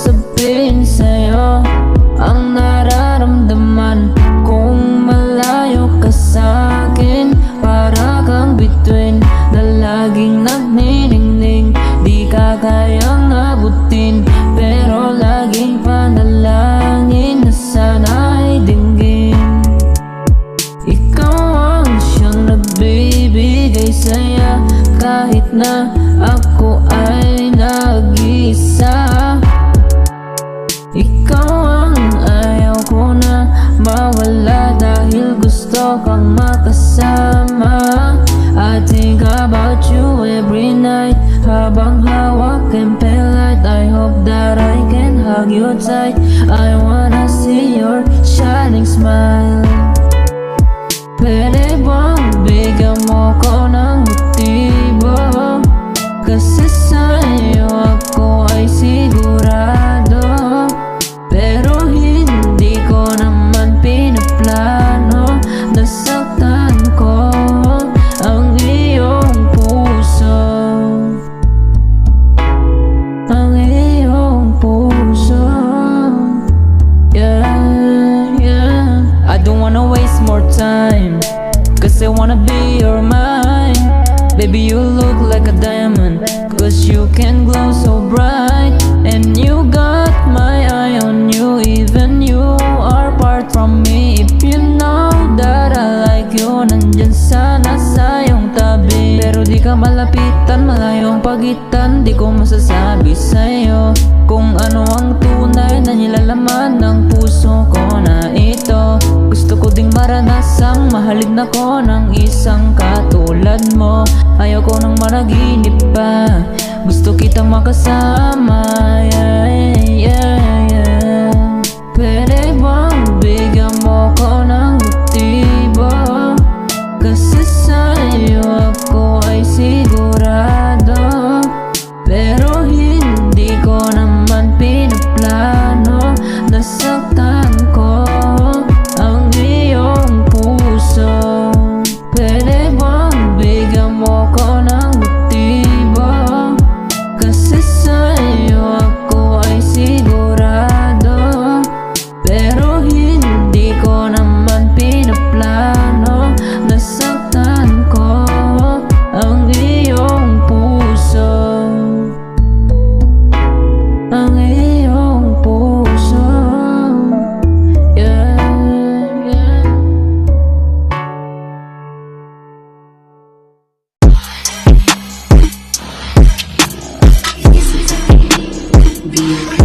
sabihin sa'yo ang nararamdaman kung malayo ka sa'kin. Para kang bituin na laging nagniningning, di ka kayang abutin, pero laging panalangin na sana ay dinggin. Ikaw ang siyang nagbibigay saya kahit na ako ay nag-isa. Ikaw ang ayaw ko na mawala dahil gusto kang makasama. I think about you every night habang hawak ang pellet. I hope that I can hug you tight. I wanna see your shining smile. Pwede bang bigyan mo ko ng motibo? Kasi sa'yo ako ay sigurado, pero hindi ko naman pinaplano. Nasaktan ko ang iyong puso, ang iyong puso. Yeah, yeah. I don't wanna waste more time, cause I wanna be your mind. Baby, you look like a diamond, cause you can glow so bright. And you got my eye on you, even you are part from me. If you know that I like you, nandyan sana sa iyong tabi. Pero di ka malapitan, malayong pagitan. Di ko masasabi sa'yo kung ano ang tunay na nilalaman ng puso ko na ito. Gusto ko ding maranasang mahalin ako ng isang katulad mo. Ayaw ko nang managinip pa, gusto kitang makasama. Yeah, yeah, yeah. Pwede bang bigyan mo ko ng motibo? Kasi sa'yo ako ay sigurado, pero hindi ko naman pinaplano. Nasaktan ko ang iyong puso. Pwede bang bigyan mo ko ng motibo? Kasi sa'yo ako ay sigurado, pero hindi ko naman pinaplano. Nasaktan ko ang iyong puso, ang iyong puso. Yeah, yeah. Be